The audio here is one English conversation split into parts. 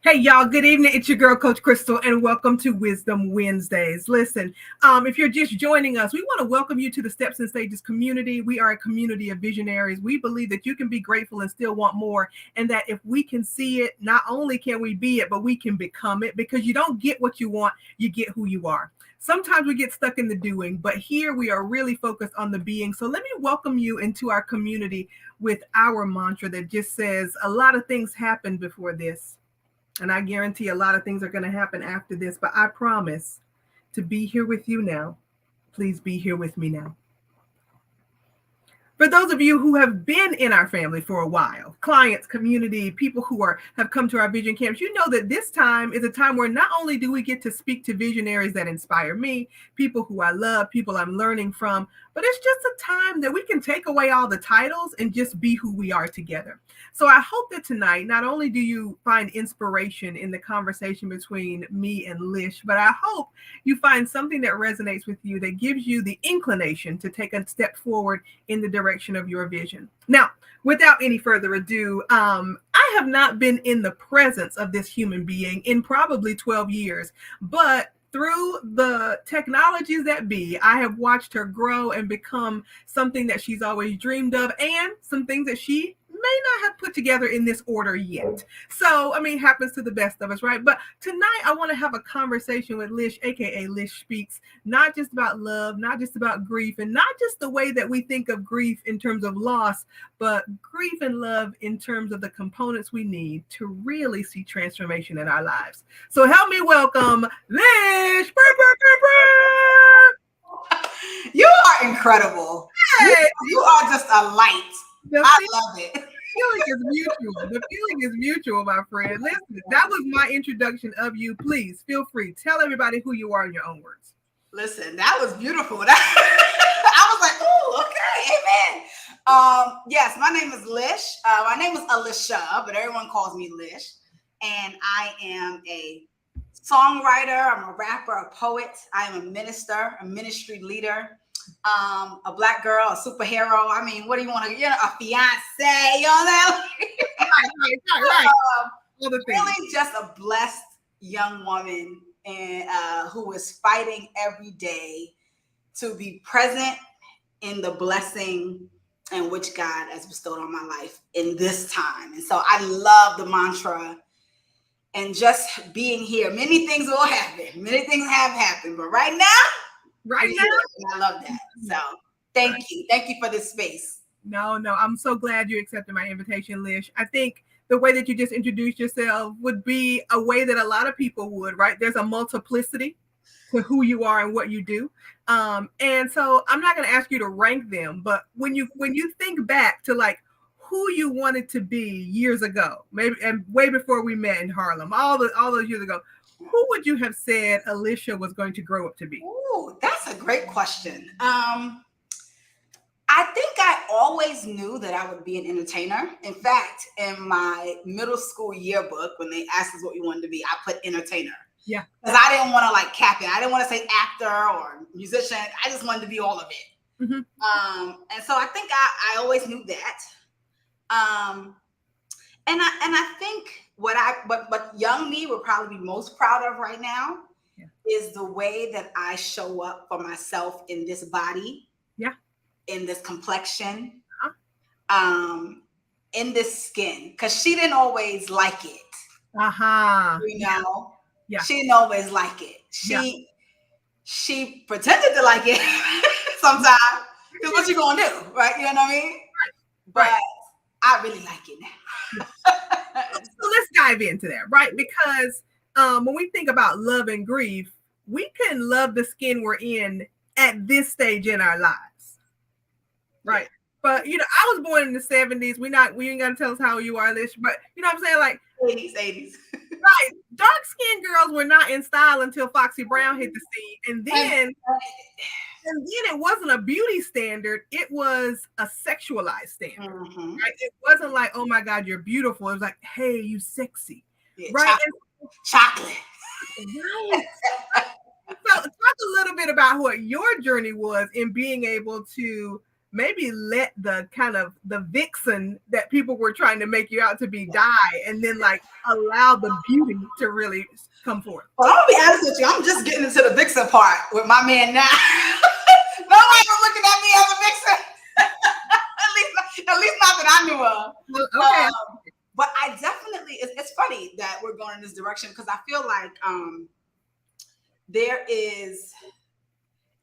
Hey, y'all, good evening. It's your girl, Coach Christal, and welcome to Wisdom Wednesdays. Listen, if you're just joining us, we want to welcome you to the Steps and Stages community. We are a community of visionaries. We believe that you can be grateful and still want more, and that if we can see it, not only can we be it, but we can become it, because you don't get what you want, you get who you are. Sometimes we get stuck in the doing, but here we are really focused on the being. So let me welcome you into our community with our mantra that just says a lot of things happened before this. And I guarantee a lot of things are going to happen after this, but I promise to be here with you now. Please be here with me now. For those of you who have been in our family for a while, clients, community, people who have come to our vision camps, you know that this time is a time where not only do we get to speak to visionaries that inspire me, people who I love, people I'm learning from, but it's just a time that we can take away all the titles and just be who we are together. So I hope that tonight, not only do you find inspiration in the conversation between me and Lish, but I hope you find something that resonates with you, that gives you the inclination to take a step forward in the direction of your vision. Now, without any further ado, I have not been in the presence of this human being in probably 12 years, but through the technologies that be, I have watched her grow and become something that she's always dreamed of, and some things that she may not have put together in this order yet. So, I mean, it happens to the best of us, right? But tonight I want to have a conversation with Lish, aka Lish Speaks, not just about love, not just about grief, and not just the way that we think of grief in terms of loss, but grief and love in terms of the components we need to really see transformation in our lives. So help me welcome Lish. You are incredible. Hey, you are just a light. I love it. Feeling is mutual. The feeling is mutual, my friend. Listen, that was my introduction of you. Please feel free. Tell everybody who you are in your own words. Listen, that was beautiful. I was like, oh, okay, amen. Yes, my name is Lish. My name is Alicia, but everyone calls me Lish. And I am a songwriter. I'm a rapper, a poet. I am a minister, a ministry leader. A black girl, a superhero. I mean, what do you want to, a fiance, you know that? Right. Really just a blessed young woman and who is fighting every day to be present in the blessing in which God has bestowed on my life in this time. And so I love the mantra and just being here. Many things will happen. Many things have happened, but right now, I love that. So thank you. Thank you for this space. No, I'm so glad you accepted my invitation, Lish. I think the way that you just introduced yourself would be a way that a lot of people would, right? There's a multiplicity to who you are and what you do. And so I'm not going to ask you to rank them, but when you think back to like who you wanted to be years ago, maybe and way before we met in Harlem, all those years ago, who would you have said Alicia was going to grow up to be? Ooh, that's a great question. I think I always knew that I would be an entertainer. In fact, in my middle school yearbook, when they asked us what we wanted to be, I put entertainer. Yeah. Because I didn't want to like cap it. I didn't want to say actor or musician. I just wanted to be all of it. Mm-hmm. And so I think I always knew that. And I think what young me would probably be most proud of right now is the way that I show up for myself in this body. Yeah. In this complexion, in this skin, because she didn't always like it. You know, she didn't always like it. She pretended to like it sometimes. Because what you gonna do, right? You know what I mean? But I really like it now. So let's dive into that, right? Because when we think about love and grief, we can love the skin we're in at this stage in our lives. Right. But I was born in the 70s. We ain't gotta tell us how you are, Lish, but you know what I'm saying? Like 80s. Right. Dark-skinned girls were not in style until Foxy Brown hit the scene. And then it wasn't a beauty standard, it was a sexualized standard. Mm-hmm. Right? It wasn't like, oh my God, you're beautiful. It was like, hey, you sexy. Yeah, right. Chocolate. Right. So talk a little bit about what your journey was in being able to maybe let the kind of the vixen that people were trying to make you out to be die, and then like allow the beauty to really come forth. Well, I'm gonna be honest with you. I'm just getting into the vixen part with my man now. Nobody's looking at me as a vixen. at least not that I knew of. Okay. But I definitely, it's funny that we're going in this direction because I feel like there is,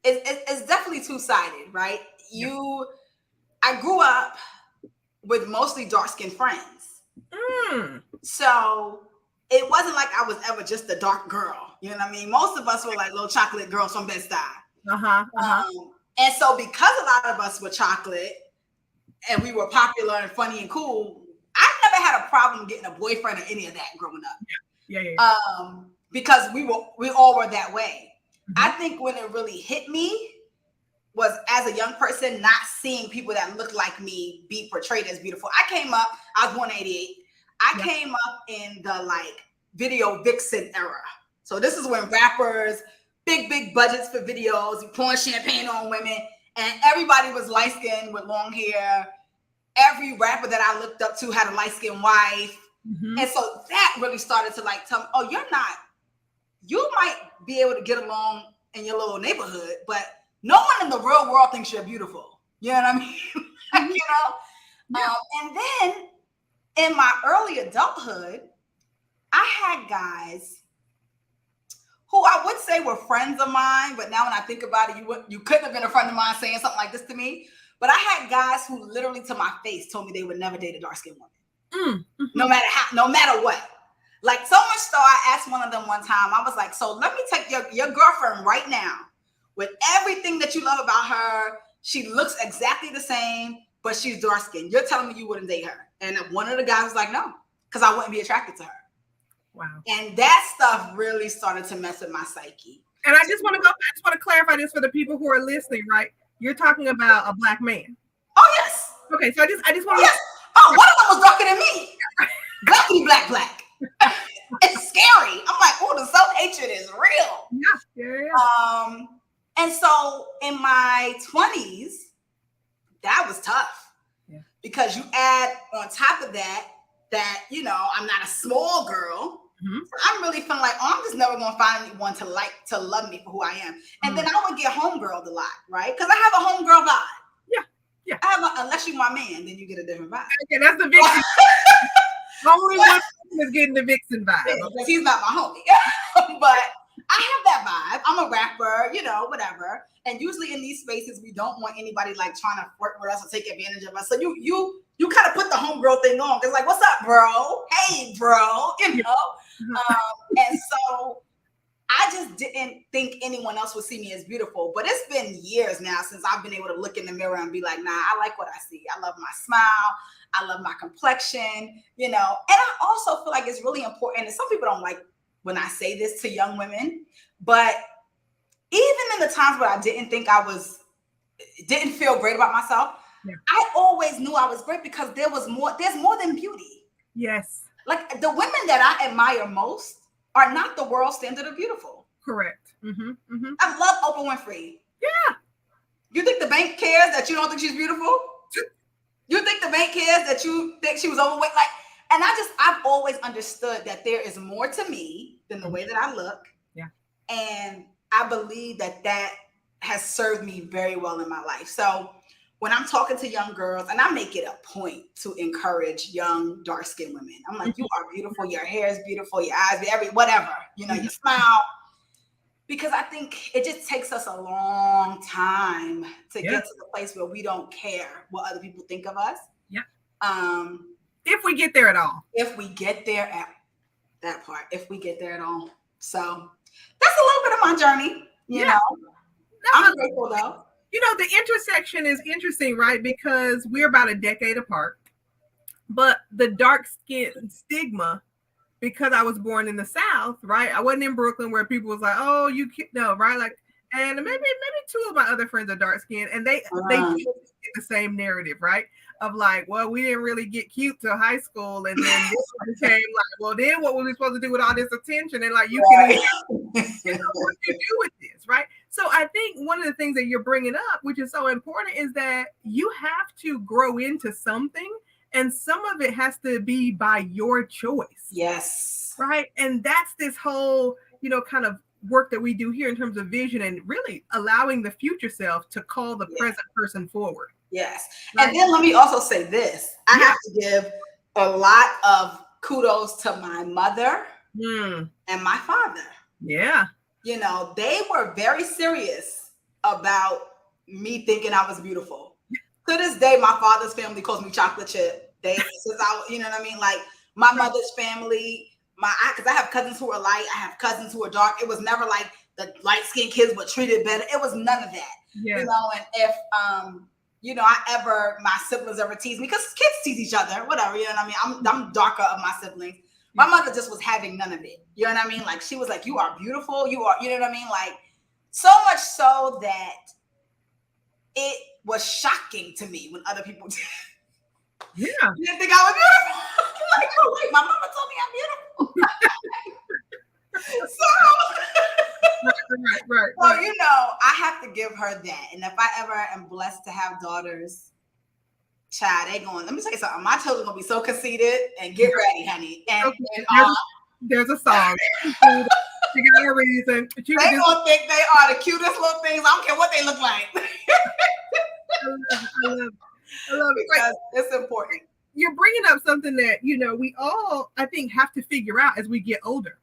it's definitely two-sided, right? I grew up with mostly dark-skinned friends. So it wasn't like I was ever just a dark girl. You know what I mean? Most of us were like little chocolate girls from Bed-Stuy. And so because a lot of us were chocolate and we were popular and funny and cool, I never had a problem getting a boyfriend or any of that growing up. Yeah. Because we all were that way. I think when it really hit me was as a young person, not seeing people that look like me be portrayed as beautiful. I was born in 88. I came up in the like video vixen era. So this is when rappers, big budgets for videos, pouring champagne on women, and everybody was light skinned with long hair. Every rapper that I looked up to had a light skinned wife. And so that really started to like tell me, oh, you might be able to get along in your little neighborhood, but no one in the real world thinks you're beautiful. You know what I mean? And then in my early adulthood, I had guys who I would say were friends of mine, but now when I think about it, you couldn't have been a friend of mine saying something like this to me. But I had guys who literally to my face told me they would never date a dark-skinned woman. No matter what. Like so much so I asked one of them one time, I was like, so let me take your girlfriend right now with everything that you love about her. She looks exactly the same, but she's dark-skinned. You're telling me you wouldn't date her. And one of the guys was like, no, because I wouldn't be attracted to her. Wow. And that stuff really started to mess with my psyche. And I just want to clarify this for the people who are listening, right? You're talking about a Black man. Oh, yes. Okay, so I just want to... Yes. Oh, one of them was darker than me. Blackity black. It's scary. I'm like, oh, the self-hatred is real. Yeah. And so in my 20s, that was tough. Yeah. Because you add on top of that, I'm not a small girl. So I'm really feeling like, I'm just never going to find anyone to love me for who I am. And then I would get homegirled a lot, right? Because I have a homegirl vibe. Yeah. Unless you're my man, then you get a different vibe. Okay, that's the vixen. Only one person is getting the vixen vibe. Because he's not my homie. But I have that vibe. I'm a rapper, whatever. And usually in these spaces, we don't want anybody like trying to flirt with us or take advantage of us. So you kind of put the homegirl thing on. It's like, what's up, bro? Hey, bro. And so I just didn't think anyone else would see me as beautiful. But it's been years now since I've been able to look in the mirror and be like, nah, I like what I see. I love my smile. I love my complexion, And I also feel like it's really important. And some people don't like when I say this to young women, but even in the times where I didn't think didn't feel great about myself, I always knew I was great because there's more than beauty. Yes. Like the women that I admire most are not the world standard of beautiful. Correct. I love Oprah Winfrey. Yeah. You think the bank cares that you don't think she's beautiful? You think the bank cares that you think she was overweight? And I've always understood that there is more to me than the way that I look. Yeah. And I believe that has served me very well in my life. So when I'm talking to young girls, and I make it a point to encourage young dark-skinned women, I'm like, you are beautiful. Your hair is beautiful. Your eyes, whatever, your smile. Because I think it just takes us a long time to get to the place where we don't care what other people think of us. Yeah. If we get there at all. If we get there at that part. If we get there at all. So that's a little bit of my journey. You know. I'm grateful though. The intersection is interesting, right? Because we're about a decade apart. But the dark skin stigma, because I was born in the South, right? I wasn't in Brooklyn where people was like, oh, you no, right? Like, and maybe two of my other friends are dark skinned, and they get the same narrative, right? Of like, well, we didn't really get cute till high school, and then this became like, well, then what were we supposed to do with all this attention? And like, you can What do you do with this, right? So I think one of the things that you're bringing up, which is so important, is that you have to grow into something, and some of it has to be by your choice. Yes. Right. And that's this whole, kind of work that we do here in terms of vision and really allowing the future self to call the present person forward. Yes. Right? And then let me also say this. I have to give a lot of kudos to my mother and my father. Yeah. They were very serious about me thinking I was beautiful. To this day, my father's family calls me chocolate chip. Since I, you know what I mean? Like my mother's family, because I have cousins who are light, I have cousins who are dark. It was never like the light-skinned kids were treated better. It was none of that. Yeah. And if my siblings ever tease me, because kids tease each other, whatever, you know what I mean? I'm darker of my siblings. My mother just was having none of it. You know what I mean? Like she was like, you are beautiful. You are, you know what I mean? Like so much so that it was shocking to me when other people did. Yeah. You didn't think I was beautiful? Like, oh wait, my mama told me I'm beautiful. Right. Well, I have to give her that. And if I ever am blessed to have daughters, child, let me tell you something. My children gonna be so conceited, and get ready, honey. And there's a song. She got a reason. They gonna think they are the cutest little things. I don't care what they look like. I love it because it's important. You're bringing up something that, we all, I think, have to figure out as we get older.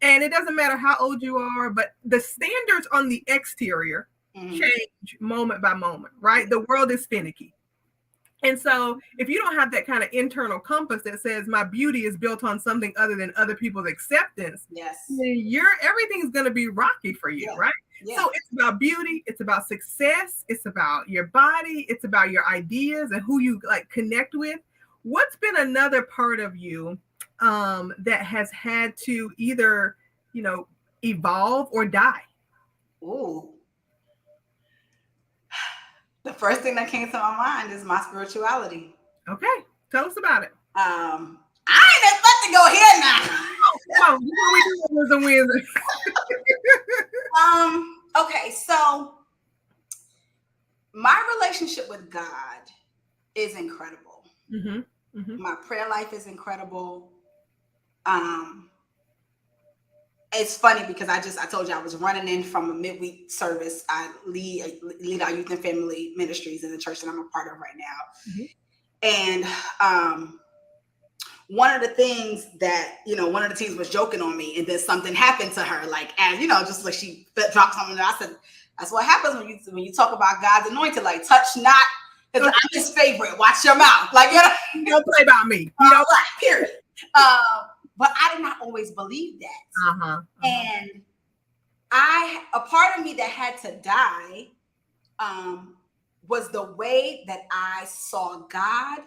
And it doesn't matter how old you are, but the standards on the exterior change moment by moment, right? The world is finicky. And so if you don't have that kind of internal compass that says my beauty is built on something other than other people's acceptance, then everything's going to be rocky for you, right? Yeah. So it's about beauty. It's about success. It's about your body. It's about your ideas and who you connect with. What's been another part of you that has had to either, evolve or die? Ooh. The first thing that came to my mind is my spirituality. Okay. Tell us about it. I ain't about to go here now. Before we do okay, so my relationship with God is incredible. My prayer life is incredible. It's funny because I told you I was running in from a midweek service. I lead our youth and family ministries in the church that I'm a part of right now. And one of the things that, one of the teens was joking on me, and then something happened to her, just like she dropped something. I said, that's what happens when you talk about God's anointed, like touch not, because I'm his favorite. Watch your mouth. You don't play about me. Period. But I did not always believe that. And a part of me that had to die was the way that I saw God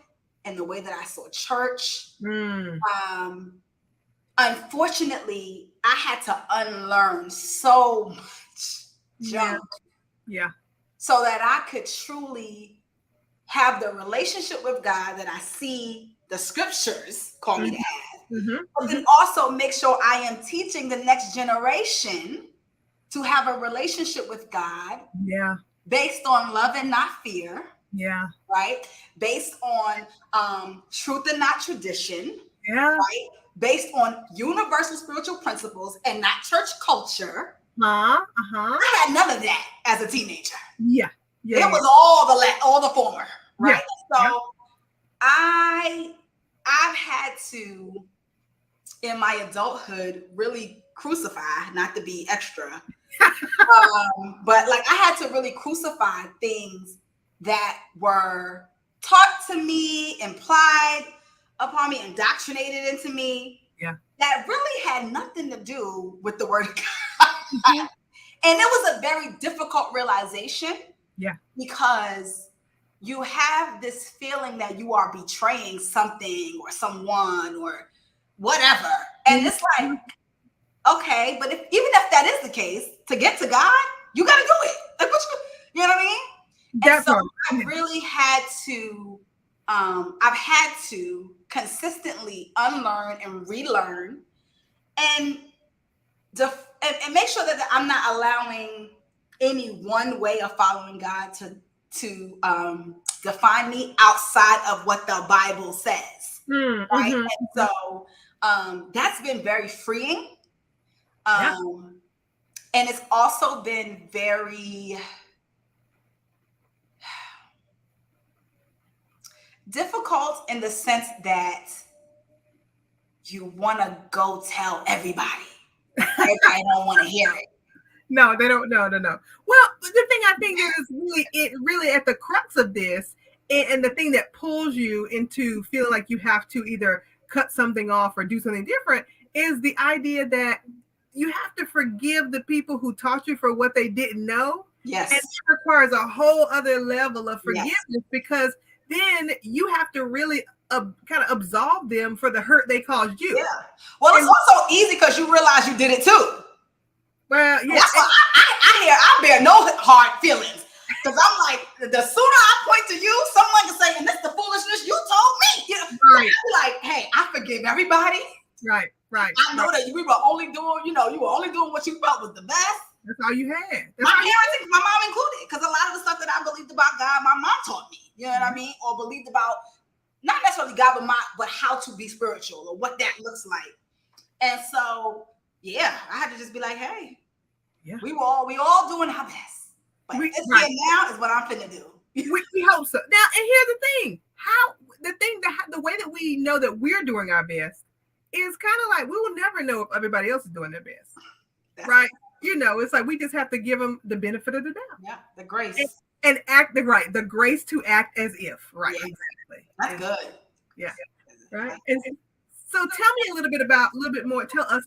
and the way that I saw church. Unfortunately, I had to unlearn so much junk. Yeah. So that I could truly have the relationship with God that I see the scriptures call me to have. But then also make sure I am teaching the next generation to have a relationship with God. Yeah. Based on love and not fear. Yeah. Right. Based on truth and not tradition. Yeah. Right. Based on universal spiritual principles and not church culture. I had none of that as a teenager. Yeah. It was all the former. Right. So I've had to, in my adulthood, really crucify, not to be extra, but I had to really crucify things that were taught to me, implied upon me, indoctrinated into me, that really had nothing to do with the word of God. And it was a very difficult realization. Because you have this feeling that you are betraying something or someone or whatever. And it's like, okay, but even if that is the case, to get to God, you got to do it. You know what I mean? And so I really had to, I've had to consistently unlearn and relearn. And and make sure that I'm not allowing any one way of following God to define me outside of what the Bible says, right? And so that's been very freeing. And it's also been very difficult in the sense that you want to go tell everybody. Everybody don't want to hear it. No, they don't. No. Well, the thing I think that is really at the crux of this, and the thing that pulls you into feeling like you have to either cut something off or do something different is the idea that you have to forgive the people who taught you for what they didn't know. Yes. And it requires a whole other level of forgiveness, because then you have to really kind of absolve them for the hurt they caused you. Yeah. Well, it's also easy because you realize you did it too. Well, yeah. That's why I bear no hard feelings. Because I'm like, the sooner I point to you, someone can say, and this is the foolishness you told me. You know? Right. I'm like, hey, I forgive everybody. Right. I know that we were only doing, you were only doing what you felt was the best. That's all you had. My parents, my mom included, because a lot of the stuff that I believed about God, my mom taught me. You know what I mean? Or believed about, not necessarily God, but how to be spiritual or what that looks like. And so, yeah, I had to just be like, hey, we all doing our best. But this year now is what I'm finna do. we hope so. Now, and here's the thing: the way that we know that we're doing our best is kind of like we will never know if everybody else is doing their best, right? It's like we just have to give them the benefit of the doubt. Yeah, the grace. And act the grace to act as if, right? Yeah. Exactly. That's good. Yeah. Right. And so tell us a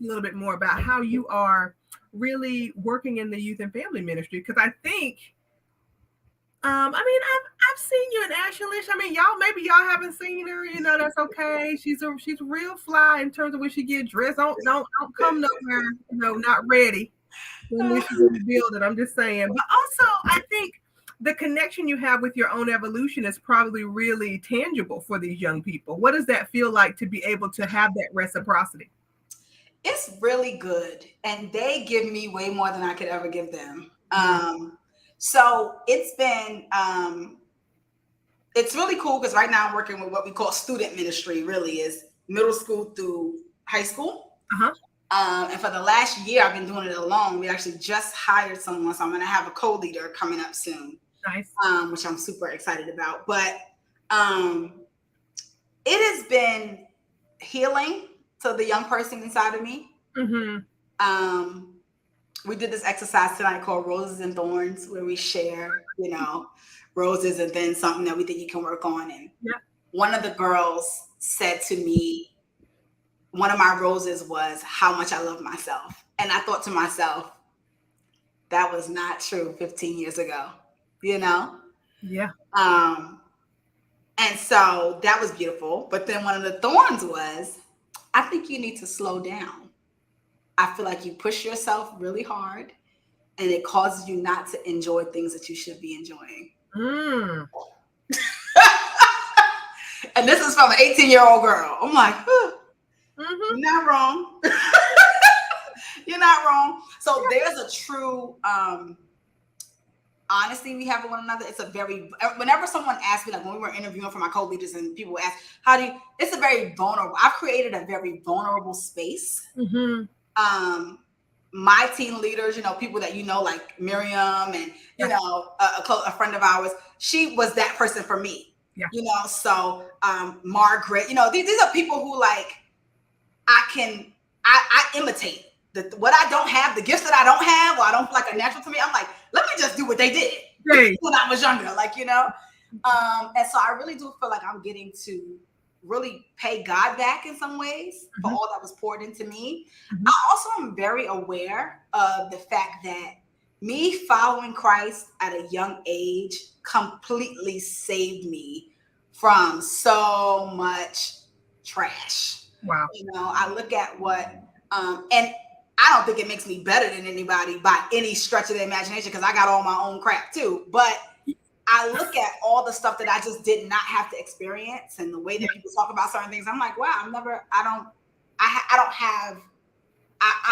little bit more about how you are really working in the youth and family ministry. Because I think, I've seen you in Ashley Lish. I mean, maybe y'all haven't seen her. That's okay. She's real fly in terms of when she get dressed. Don't come nowhere, not ready when she's in the building. I'm just saying. But also, I think the connection you have with your own evolution is probably really tangible for these young people. What does that feel like to be able to have that reciprocity? It's really good. And they give me way more than I could ever give them. So it's been, it's really cool because right now I'm working with what we call student ministry, really is middle school through high school. And for the last year, I've been doing it alone. We actually just hired someone. So I'm going to have a co-leader coming up soon. Nice. Which I'm super excited about. But it has been healing to the young person inside of me. We did this exercise tonight called Roses and Thorns, where we share, roses and then something that we think you can work on. And one of the girls said to me, one of my roses was how much I love myself. And I thought to myself, that was not true 15 years ago, Yeah. And so that was beautiful. But then one of the thorns was, I think you need to slow down. I feel like you push yourself really hard and it causes you not to enjoy things that you should be enjoying. And this is from an 18-year-old girl. I'm like, you're not wrong. You're not wrong. So there's a true honesty we have with one another. Whenever someone asks me, like when we were interviewing for my co-leaders and people ask, it's a very vulnerable, I've created a very vulnerable space. My team leaders, people that like Miriam and a friend of ours, she was that person for me. So Margaret, these are people who like I imitate what I don't have, the gifts that I don't have, or I don't feel like are natural to me. I'm like, let me just do what they did when I was younger, and so I really do feel like I'm getting to really pay God back in some ways for all that was poured into me. I also am very aware of the fact that me following Christ at a young age completely saved me from so much trash. Wow. I look at what, and I don't think it makes me better than anybody by any stretch of the imagination, because I got all my own crap too. But I look at all the stuff that I just did not have to experience, and the way that people talk about certain things. I'm like, wow, I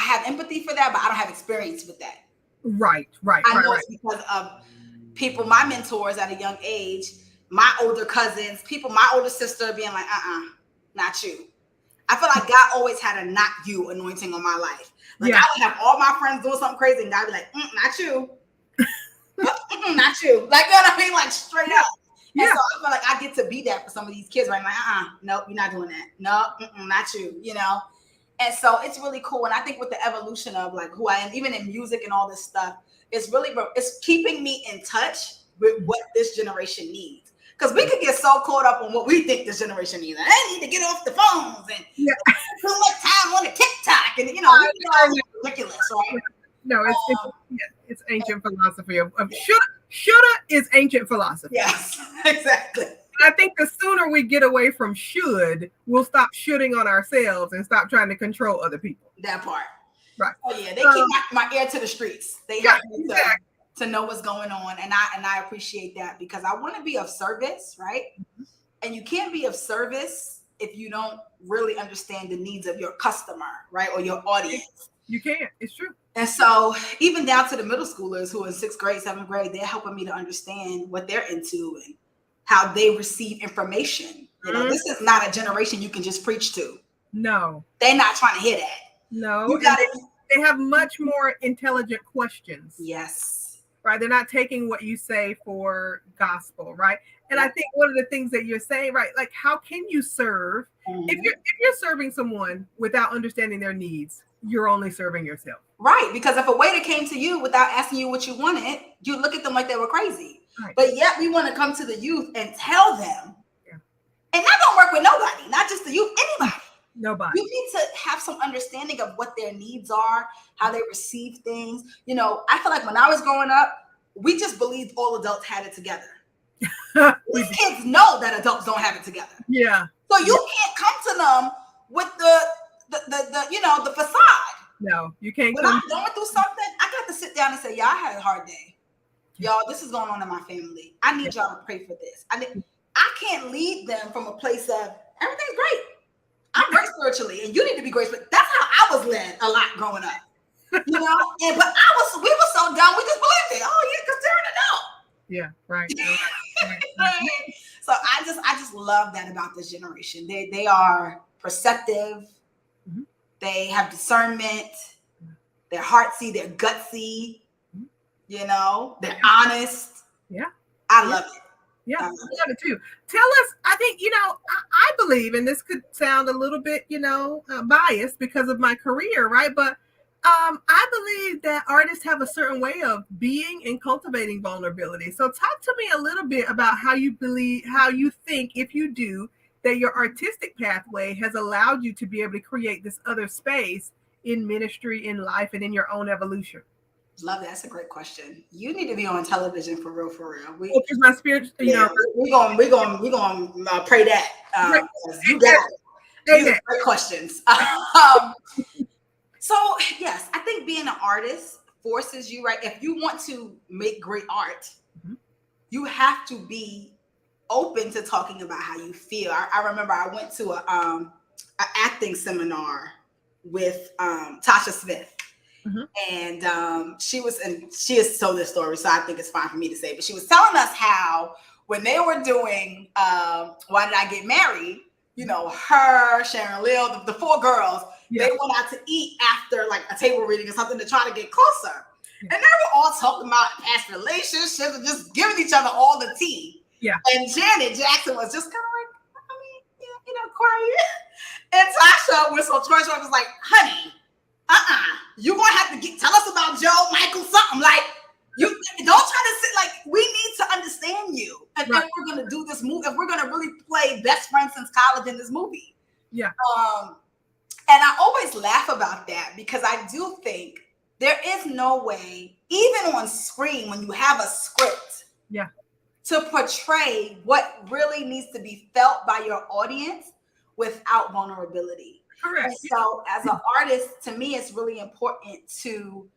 have empathy for that, but I don't have experience with that. Right. I know it's because of people, my mentors at a young age, my older cousins, people, my older sister being like, not you. I feel like God always had a not you anointing on my life. Like I would have all my friends doing something crazy and God would be like, not you. Not you. Like, you know what I mean? Like straight up. And so I feel like I get to be that for some of these kids right now. Nope, you're not doing that. No, not you, you know? And so it's really cool. And I think with the evolution of like who I am, even in music and all this stuff, it's keeping me in touch with what this generation needs. Because we could get so caught up on what we think this generation needs. I need to get off the phones and too much time on the TikTok. And, you know, it's ridiculous, right? No, it's ancient philosophy of shoulda is ancient philosophy. Yes, exactly. And I think the sooner we get away from should, we'll stop shoulding on ourselves and stop trying to control other people. That part. Right. Oh yeah, they keep my ear to the streets. They help me to know what's going on, and I appreciate that because I want to be of service, right? Mm-hmm. And you can't be of service if you don't really understand the needs of your customer, right, or your audience. You can't. It's true. And so even down to the middle schoolers who are in 6th grade, 7th grade, they're helping me to understand what they're into and how they receive information. You know, this is not a generation you can just preach to. No. They're not trying to hear that. No. They have much more intelligent questions. Yes. Right. They're not taking what you say for gospel. Right. And I think one of the things that you're saying, right, like how can you serve if you're serving someone without understanding their needs? You're only serving yourself. Right. Because if a waiter came to you without asking you what you wanted, you look at them like they were crazy. Right. But yet we want to come to the youth and tell them. Yeah. And that don't work with nobody, not just the youth, anybody. Nobody. You need to have some understanding of what their needs are, how they receive things. You know, I feel like when I was growing up, we just believed all adults had it together. These kids know that adults don't have it together. Yeah. So you can't come to them with the facade. No, you can't. When I'm going through something, I got to sit down and say, y'all, I had a hard day. Y'all, this is going on in my family. I need y'all to pray for this. I can't lead them from a place of everything's great. I'm great spiritually, and you need to be great. But that's how I was led a lot growing up. You know, we were so dumb, we just believed it. Oh yeah, because they're an adult. Yeah, right. So I just love that about this generation. They are perceptive. Mm-hmm. They have discernment. They're heartsy. They're gutsy. Mm-hmm. You know, they're honest. Yeah, I love it. Yeah, I love it too. Tell us, I think, you know, I believe, and this could sound a little bit, you know, biased because of my career, right? But I believe that artists have a certain way of being and cultivating vulnerability. So talk to me a little bit about how you think, if you do, that your artistic pathway has allowed you to be able to create this other space in ministry, in life, and in your own evolution. Love that. That's a great question. You need to be on television for real. Because my spirit, you know, we're gonna pray that. You got it. These are great questions. So yes, I think being an artist forces you, right? If you want to make great art, you have to be open to talking about how you feel. I remember I went to an acting seminar with Tasha Smith. Mm-hmm. And she has told this story, so I think it's fine for me to say, but she was telling us how when they were doing Why Did I Get Married, you know, her, Sharon Lill, the 4 girls, they went out to eat after like a table reading or something to try to get closer. And they were all talking about past relationships and just giving each other all the tea. Yeah. And Janet Jackson was just kind of like, I mean, you know, quiet. And Tasha was so tortured, was like, honey, you're gonna have to tell us about Joe, Michael, something. Like, you don't try to sit, like, we need to understand you. And if we're gonna do this movie, if we're gonna really play best friends since college in this movie. Yeah. And I always laugh about that because I do think there is no way, even on screen, when you have a script, to portray what really needs to be felt by your audience without vulnerability. Correct. And so as an artist, to me, it's really important to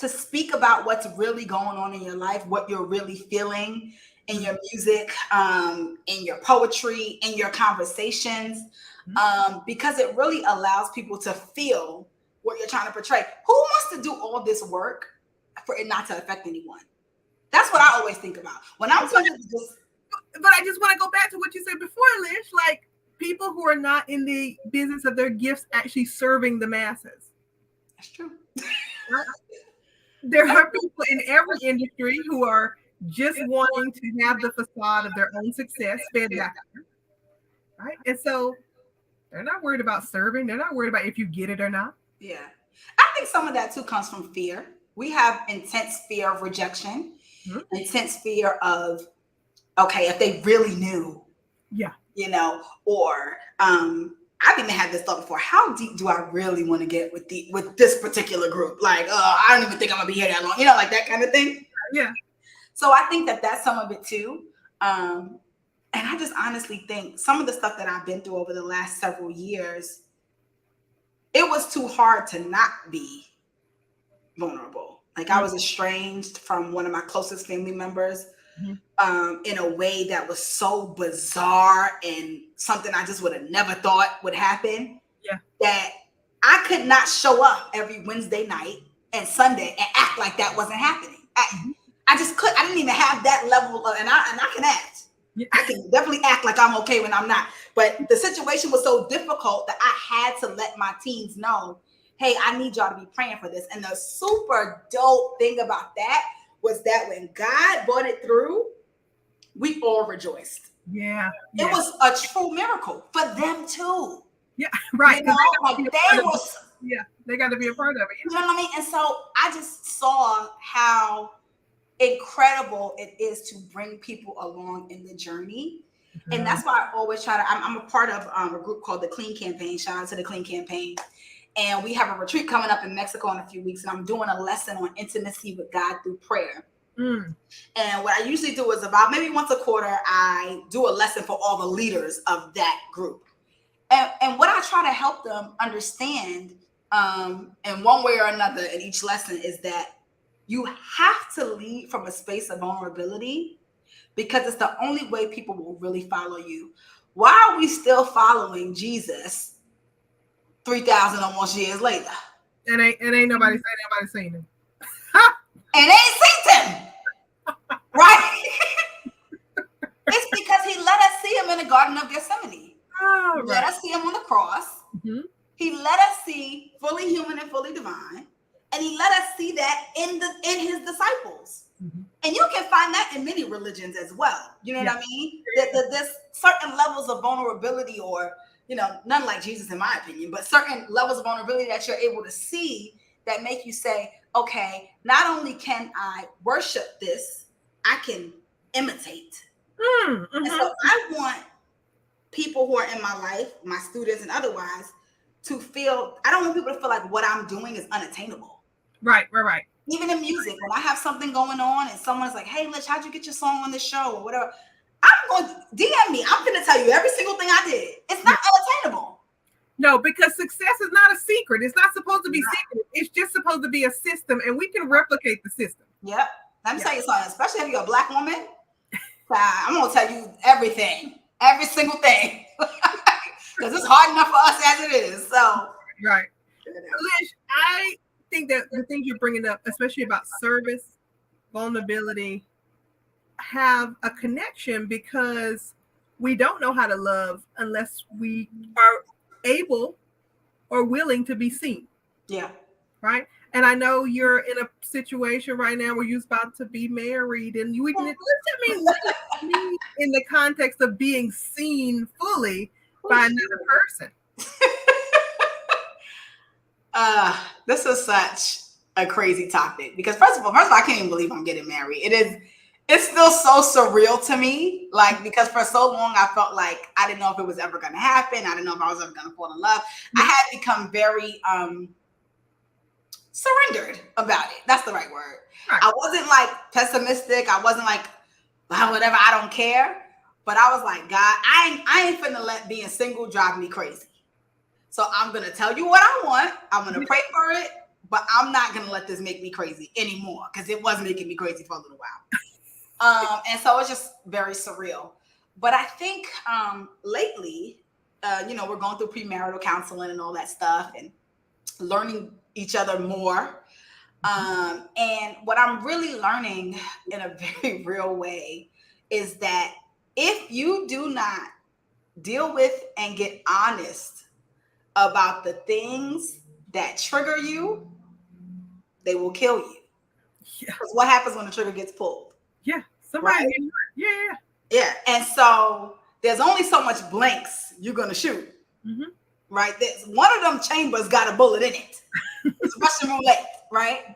speak about what's really going on in your life, what you're really feeling in your music, in your poetry, in your conversations, because it really allows people to feel what you're trying to portray. Who wants to do all this work for it not to affect anyone? That's what I always think about when I'm tempted to just. But I just want to go back to what you said before, Lish. Like, people who are not in the business of their gifts actually serving the masses. That's true. There are people in every industry who are just wanting to have the facade of their own success fed back to them, right? And so they're not worried about serving. They're not worried about if you get it or not. Yeah. I think some of that too comes from fear. We have intense fear of rejection, intense fear of, okay, if they really knew, or I've even had this thought before. How deep do I really want to get with this particular group? Like, I don't even think I'm gonna be here that long. Like that kind of thing. Yeah. So I think that that's some of it too. And I just honestly think some of the stuff that I've been through over the last several years, it was too hard to not be vulnerable. Like I was estranged from one of my closest family members in a way that was so bizarre and something I just would have never thought would happen. Yeah. That I could not show up every Wednesday night and Sunday and act like that wasn't happening. I just couldn't. I didn't even have that level of, and I can act. Yeah. I can definitely act like I'm okay when I'm not. But the situation was so difficult that I had to let my teens know, hey, I need y'all to be praying for this. And the super dope thing about that was that when God brought it through, we all rejoiced. Yeah. It was a true miracle for them too. Yeah, right. They got to be a part of it. You know what I mean? And so I just saw how incredible it is to bring people along in the journey. And that's why I always try to, I'm a part of a group called the Clean Campaign. Shout out to the Clean Campaign. And we have a retreat coming up in Mexico in a few weeks. And I'm doing a lesson on intimacy with God through prayer. And what I usually do is about maybe once a quarter, I do a lesson for all the leaders of that group. And what I try to help them understand in one way or another in each lesson is that you have to lead from a space of vulnerability because it's the only way people will really follow you. Why are we still following Jesus 3,000 almost years later? And ain't nobody seen him. And they ain't seen him. Right? It's because he let us see him in the Garden of Gethsemane. Oh, let us see him on the cross. He let us see fully human and fully divine. And he let us see that in his disciples. And you can find that in many religions as well. You know what I mean? There's certain levels of vulnerability or, none like Jesus in my opinion, but certain levels of vulnerability that you're able to see that make you say, okay, not only can I worship this, I can imitate. And so I want people who are in my life, my students and otherwise, to feel, I don't want people to feel like what I'm doing is unattainable. Right. Even in music, when I have something going on and someone's like, hey, Lish, how'd you get your song on this show or whatever? I'm going to DM me. I'm going to tell you every single thing I did. It's not unattainable. No, because success is not a secret. It's not supposed to be secret. It's just supposed to be a system, and we can replicate the system. Yep. Let me tell you something, especially if you're a Black woman. I'm going to tell you everything, every single thing. Because it's hard enough for us as it is. So, right. Lish, I think that the things you're bringing up, especially about service, vulnerability, have a connection because we don't know how to love unless we are able or willing to be seen. Yeah. Right. And I know you're in a situation right now where you're about to be married, and what does that mean in the context of being seen fully by another person? This is such a crazy topic because first of all, I can't even believe I'm getting married. It's still so surreal to me. Like, because for so long I felt like I didn't know if it was ever going to happen. I didn't know if I was ever going to fall in love. I had become very surrendered about it. That's the right word. Right. I wasn't like pessimistic. I wasn't like, well, whatever, I don't care. But I was like, God, I ain't finna let being single drive me crazy. So I'm going to tell you what I want. I'm going to pray for it, but I'm not going to let this make me crazy anymore because it was making me crazy for a little while. And so it's just very surreal. But I think lately, we're going through premarital counseling and all that stuff. And learning each other more. And what I'm really learning in a very real way is that if you do not deal with and get honest about the things that trigger you, they will kill you. Yeah. Because what happens when the trigger gets pulled? Yeah. Somebody. Right? Yeah. Yeah. And so there's only so much blanks you're going to shoot. Mm-hmm. Right? One of them chambers got a bullet in it. It's Russian roulette, right?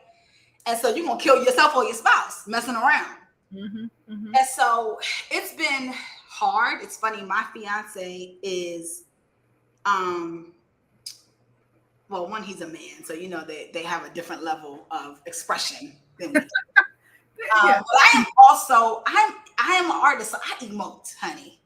And so you're going to kill yourself or your spouse messing around. Mm-hmm. Mm-hmm. And so it's been hard. It's funny. My fiance is, well, one, he's a man. So, you know, they have a different level of expression than we do. Yeah. But I am an artist, so I emote, honey.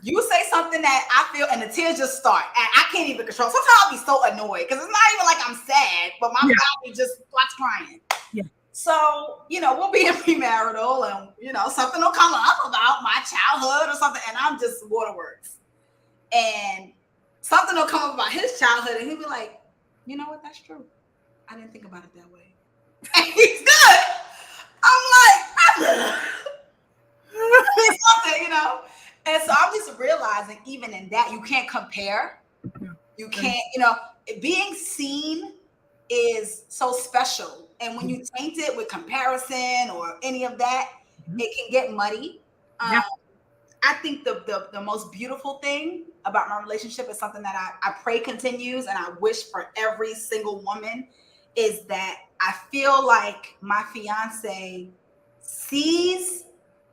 You say something that I feel and the tears just start. And I can't even control. Sometimes I'll be so annoyed because it's not even like I'm sad, but my body just starts crying. Yeah. So, you know, we'll be in premarital and, you know, something will come up about my childhood or something. And I'm just waterworks. And something will come up about his childhood and he'll be like, you know what? That's true. I didn't think about it that way. And he's good. I'm like, something, you know? And so I'm just realizing even in that, you can't compare. You can't, you know, being seen is so special. And when you taint it with comparison or any of that, it can get muddy. I think the most beautiful thing about my relationship is something that I pray continues and I wish for every single woman is that I feel like my fiance sees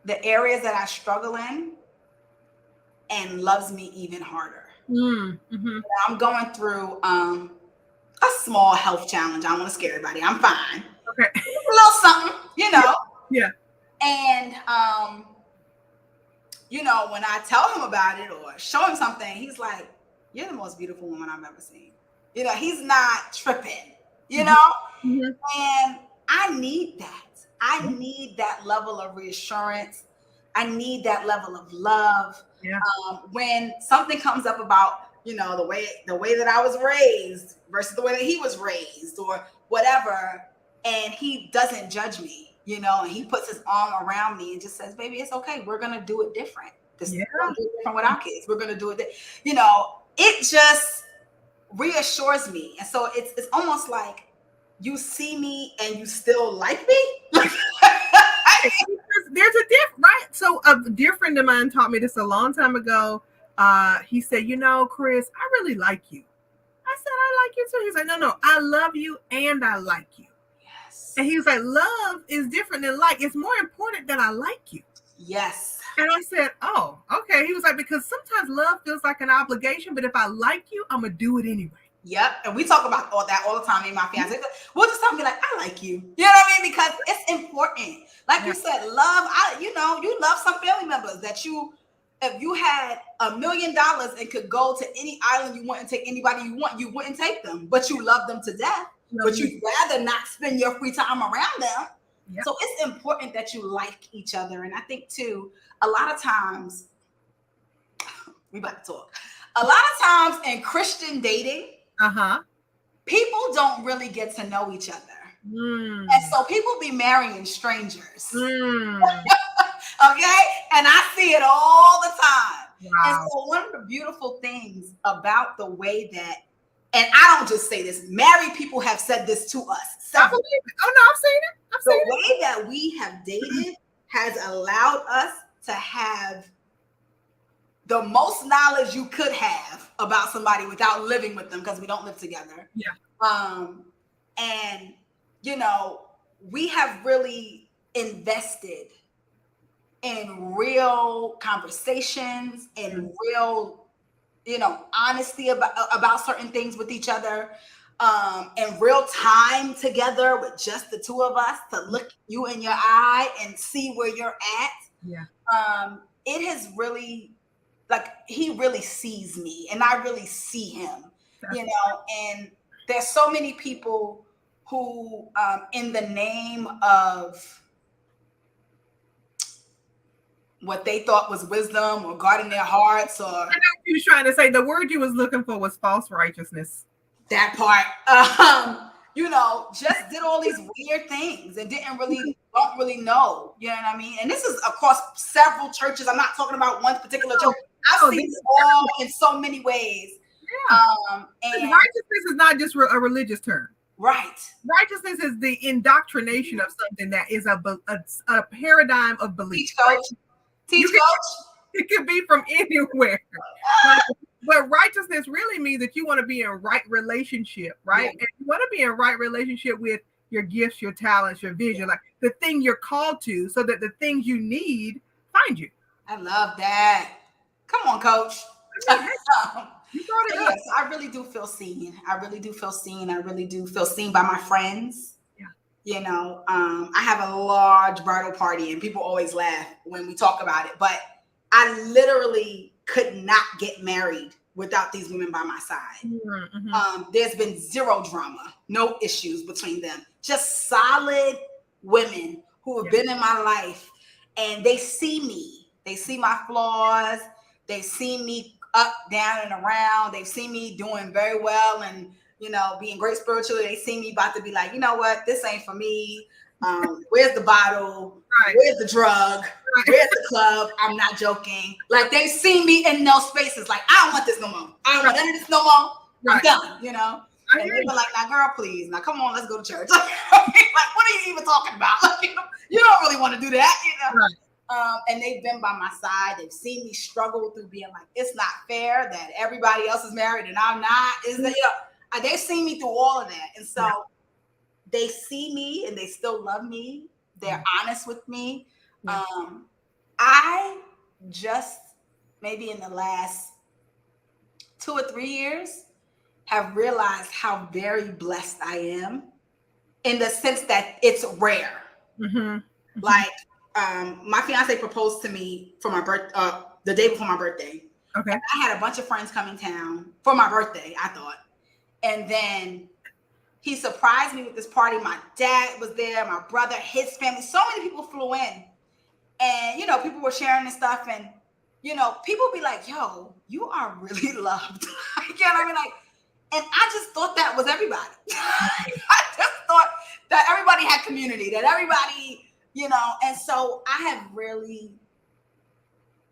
the areas that I struggle in and loves me even harder. Mm-hmm. I'm going through a small health challenge. I don't want to scare everybody. I'm fine. Okay. A little something, you know. Yeah. And you know, when I tell him about it or show him something, he's like, "You're the most beautiful woman I've ever seen." You know, he's not tripping, you know? Mm-hmm. And I need that. I need that level of reassurance. I need that level of love. Yeah. When something comes up about, you know, the way that I was raised versus the way that he was raised or whatever, and he doesn't judge me, you know, and he puts his arm around me and just says, "Baby, it's okay. We're gonna do it different. We're gonna do it different with our kids. We're gonna do it." You know, it just reassures me, and so it's almost like you see me and you still like me. There's a different, right? So a dear friend of mine taught me this a long time ago. He said, "You know, Chris, I really like you." I said, "I like you too." He's like, "No, I love you and I like you." Yes. And he was like, "Love is different than like. It's more important that I like you." Yes. And I said, "Oh, okay." He was like, "Because sometimes love feels like an obligation, but if I like you, I'm gonna do it anyway." Yep. And we talk about all that all the time. Me and my fiance, we'll just talk and be like, "I like you." You know what I mean? Because it's important. Like you said, love. You know, you love some family members that if you had $1 million and could go to any island you want and take anybody you want, you wouldn't take them, but you love them to death. But you'd rather not spend your free time around them. Yep. So it's important that you like each other. And I think too, a lot of times, we about to talk. A lot of times in Christian dating, people don't really get to know each other. And so people be marrying strangers. Okay? And I see it all the time. Wow. And so one of the beautiful things about the way that, and I don't just say this, married people have said this to us. I believe it. Oh no, I've seen it. The way that we have dated has allowed us to have the most knowledge you could have about somebody without living with them because we don't live together. Yeah. And you know, we have really invested in real conversations and real, you know, honesty about certain things with each other, and real time together with just the two of us to look you in your eye and see where you're at. Yeah. It has really, like, he really sees me and I really see him, you know, and there's so many people who, in the name of what they thought was wisdom or guarding their hearts, or I know you was trying to say the word you was looking for was false righteousness. That part. Just did all these weird things and don't really know. You know what I mean? And this is across several churches. I'm not talking about one particular church. I've seen this all in so many ways. Yeah. And righteousness is not just a religious term. Right. Righteousness is the indoctrination of something that is a paradigm of belief. Teach coach. It could be from anywhere. But righteousness really means that you want to be in right relationship, right? Yeah. And you want to be in right relationship with your gifts, your talents, your vision, like the thing you're called to, so that the things you need find you. I love that. Come on, coach. You brought it up. Yes, I really do feel seen. I really do feel seen by my friends. Yeah. I have a large bridal party and people always laugh when we talk about it, but I literally could not get married without these women by my side. Mm-hmm. There's been zero drama, no issues between them. Just solid women who have been in my life, and they see me. They see my flaws. They see me up, down, and around. They've seen me doing very well and, being great spiritually. They see me about to be like, you know what? This ain't for me. Where's the bottle? Right. Where's the drug? Right. Where's the club? I'm not joking. Like, they see me in those spaces. Like, I don't want this no more. I don't want none of this no more. I'm done, And they were like, now, girl, please. Now, come on, let's go to church. Like, what are you even talking about? Like, you don't really want to do that, Right. And they've been by my side. They've seen me struggle through being like, it's not fair that everybody else is married and I'm not. They've seen me through all of that. And so they see me and they still love me. They're honest with me. I just, maybe in the last 2 or 3 years, have realized how very blessed I am, in the sense that it's rare. Mm-hmm. Like, my fiance proposed to me for my the day before my birthday. Okay. And I had a bunch of friends come in town for my birthday, I thought. And then he surprised me with this party. My dad was there, my brother, his family. So many people flew in. And, people were sharing this stuff. And, people be like, yo, you are really loved. You know what I mean? Like, and I just thought that was everybody. I just thought that everybody had community, that everybody, and so I have really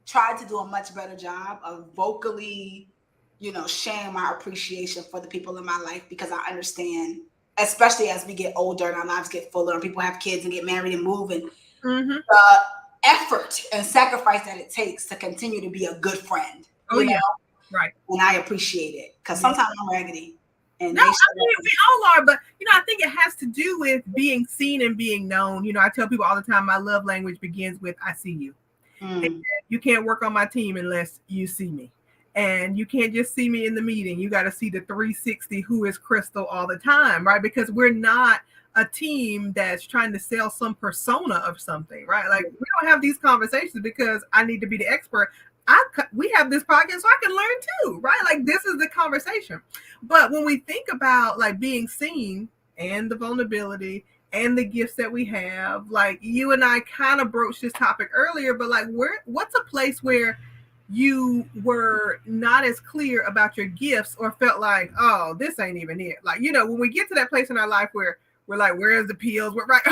tried to do a much better job of vocally, sharing my appreciation for the people in my life, because I understand, especially as we get older and our lives get fuller and people have kids and get married and move, and the effort and sacrifice that it takes to continue to be a good friend. Right. And I appreciate it, because sometimes I'm raggedy. And no, we all are, but I think it has to do with being seen and being known. I tell people all the time, my love language begins with I see you. And you can't work on my team unless you see me. And you can't just see me in the meeting. You got to see the 360 who is Christal all the time, right? Because we're not a team that's trying to sell some persona of something, right? Like, we don't have these conversations because I need to be the expert. We have this podcast so I can learn too, right? Like, this is the conversation. But when we think about like being seen and the vulnerability and the gifts that we have, like, you and I kind of broached this topic earlier, but like, what's a place where you were not as clear about your gifts or felt like, oh, this ain't even it? Like, when we get to that place in our life where we're like, where's the pills? Right,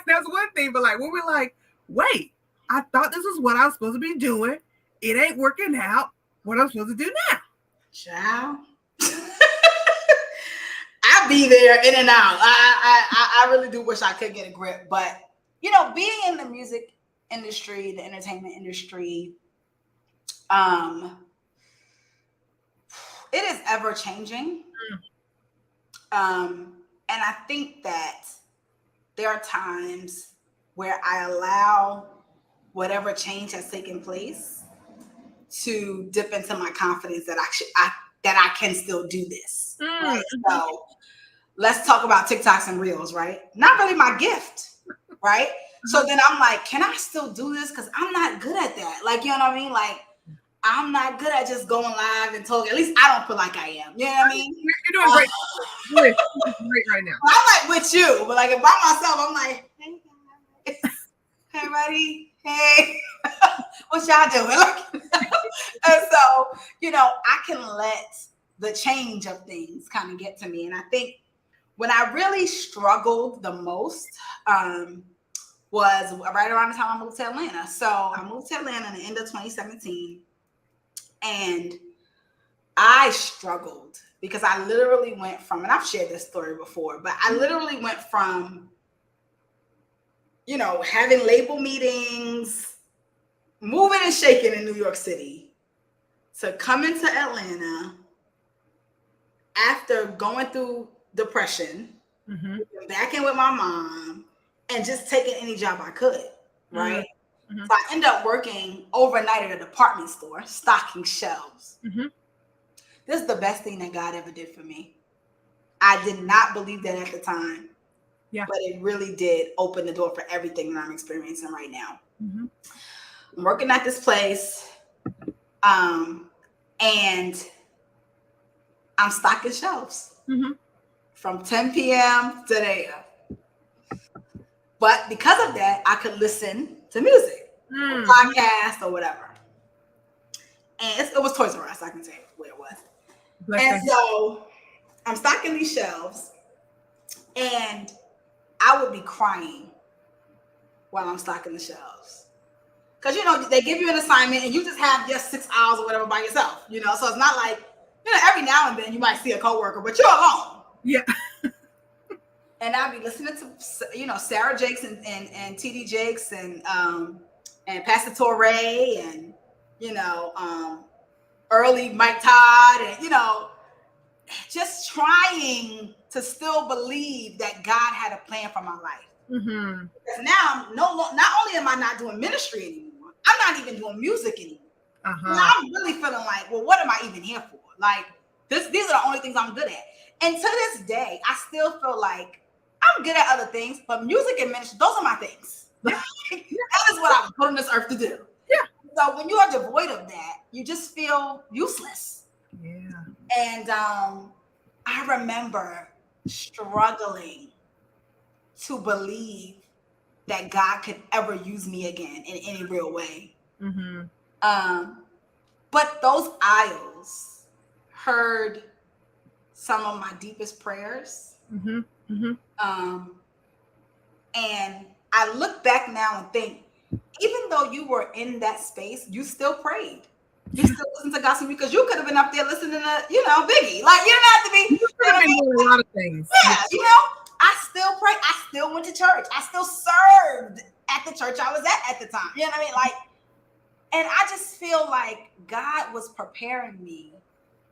that's one thing. But like, when we're like, wait, I thought this was what I was supposed to be doing. It ain't working out. What am I supposed to do now? Child. I be there in and out. I really do wish I could get a grip. But, being in the music industry, the entertainment industry, it is ever changing. And I think that there are times where I allow whatever change has taken place to dip into my confidence that I can still do this. Right? So let's talk about TikToks and Reels, right? Not really my gift, right? So then I'm like, can I still do this? Because I'm not good at that. Like, you know what I mean? Like, I'm not good at just going live and talking. At least I don't feel like I am. You know what I mean? You're doing great. You're great right now. I'm like with you, but like by myself, I'm like, hey guys, hey buddy, hey, what y'all doing? And so, I can let the change of things kind of get to me. And I think when I really struggled the most was right around the time I moved to Atlanta. So I moved to Atlanta in the end of 2017, and I struggled because I literally went from, and I've shared this story before, but I literally went from, you know, having label meetings, moving and shaking in New York City, to coming to Atlanta after going through depression, back in with my mom, and just taking any job I could, right? So I ended up working overnight at a department store, stocking shelves. This is the best thing that God ever did for me. I did not believe that at the time, but it really did open the door for everything that I'm experiencing right now. I'm working at this place, and I'm stocking shelves from 10 p.m. to 10 a.m. But because of that, I could listen to music, or podcast, or whatever. And it was Toys R Us, I can tell you where it was. And so I'm stocking these shelves, and I would be crying while I'm stocking the shelves. Because, you know, they give you an assignment and you just have just 6 hours or whatever by yourself, you know? So it's not like, you know, every now and then you might see a coworker, but you're alone. Yeah. And I'd be listening to, you know, Sarah Jakes and TD Jakes and Pastor Torrey and, you know, early Mike Todd, and, you know, just trying to still believe that God had a plan for my life. Because now, not only am I not doing ministry anymore, I'm not even doing music anymore. Now I'm really feeling like, well, what am I even here for? Like, these are the only things I'm good at. And to this day, I still feel like I'm good at other things, but music and ministry, those are my things. That is what I was put on this earth to do. So when you are devoid of that, you just feel useless. And I remember struggling to believe that God could ever use me again in any real way. But those aisles heard some of my deepest prayers. And I look back now and think, even though you were in that space, you still prayed. You still listened to gospel, because you could have been up there listening to, you know, Biggie. Like, you don't have to be. You could have been doing a lot of things. Yeah, you know, I still prayed. I still went to church. I still served at the church I was at the time. You know what I mean? Like, and I just feel like God was preparing me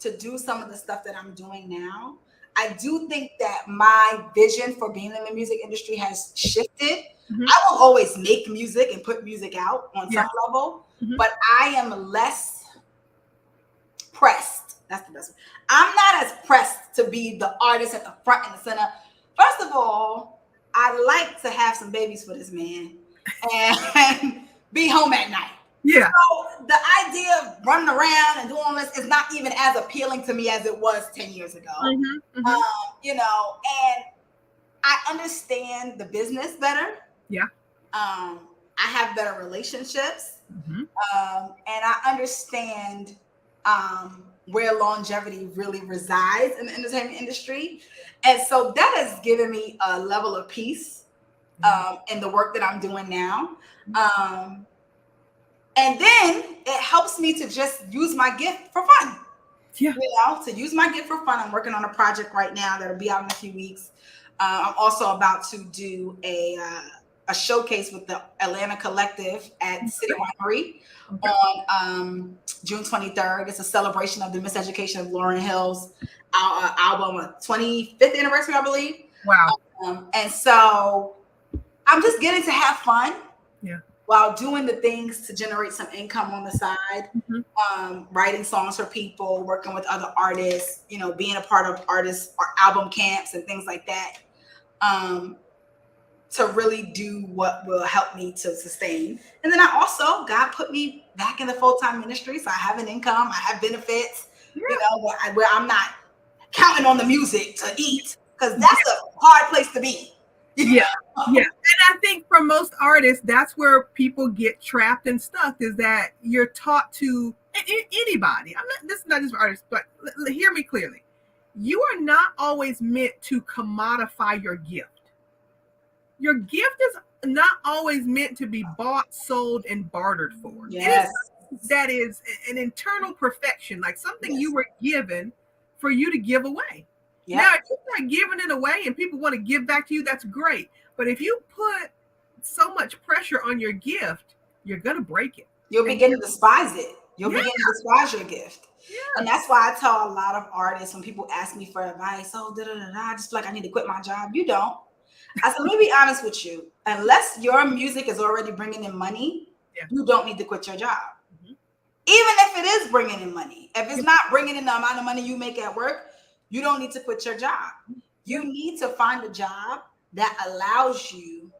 to do some of the stuff that I'm doing now. I do think that my vision for being in the music industry has shifted. I will always make music and put music out on some level, but I am less pressed. That's the best one. I'm not as pressed to be the artist at the front and the center. First of all, I like to have some babies for this man and be home at night. So the idea of running around and doing all this is not even as appealing to me as it was 10 years ago. You know, and I understand the business better. I have better relationships. And I understand where longevity really resides in the entertainment industry. And so that has given me a level of peace in the work that I'm doing now. And then it helps me to just use my gift for fun. You know, to use my gift for fun. I'm working on a project right now that'll be out in a few weeks. I'm also about to do a showcase with the Atlanta Collective at City Winery on June 23rd. It's a celebration of the miseducation of Lauryn Hill's album, 25th anniversary, I believe. And so I'm just getting to have fun while doing the things to generate some income on the side, writing songs for people, working with other artists, you know, being a part of artists or album camps and things like that, to really do what will help me to sustain. And then God put me back in the full-time ministry, so I have an income, I have benefits, you know, where I'm not counting on the music to eat, because that's a hard place to be. And I think for most artists, that's where people get trapped and stuck, is that you're taught to Anybody. This is not just for artists, but hear me clearly. You are not always meant to commodify your gift. Your gift is not always meant to be bought, sold, and bartered for. Yes. That is an internal perfection, like something you were given for you to give away. Yep. Now, if you start giving it away and people want to give back to you, that's great. But if you put so much pressure on your gift, you're going to break it. You'll begin to despise it. You'll begin to despise your gift. Yeah. And that's why I tell a lot of artists when people ask me for advice, I just feel like I need to quit my job. You don't. I said, let me be honest with you. Unless your music is already bringing in money, you don't need to quit your job. Mm-hmm. Even if it is bringing in money. If it's not bringing in the amount of money you make at work, you don't need to quit your job. You need to find a job that allows you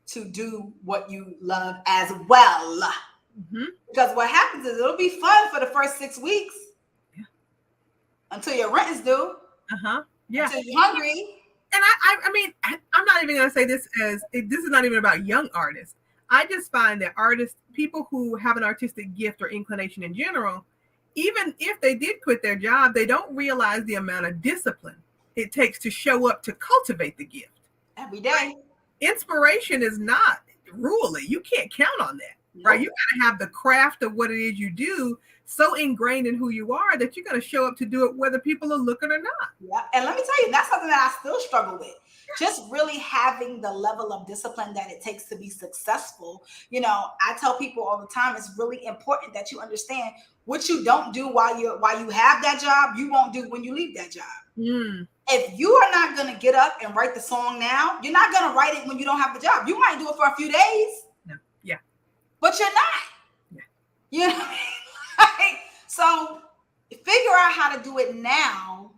to do what you love as well. Mm-hmm. Because what happens is it'll be fun for the first 6 weeks until your rent is due. Until you're hungry. And I mean, I'm not even going to say this this is not even about young artists. I just find that people who have an artistic gift or inclination in general, even if they did quit their job, they don't realize the amount of discipline it takes to show up to cultivate the gift. Every day. Inspiration is not ruly. You can't count on that. Right? You got to have the craft of what it is you do so ingrained in who you are that you're going to show up to do it whether people are looking or not. Yeah. And let me tell you, that's something that I still struggle with. Just really having the level of discipline that it takes to be successful. You know, I tell people all the time, it's really important that you understand what you don't do while you have that job, you won't do when you leave that job. Mm. If you are not going to get up and write the song now, you're not going to write it when you don't have the job. You might do it for a few days. But you're not. Yeah. You know what I mean? So figure out how to do it now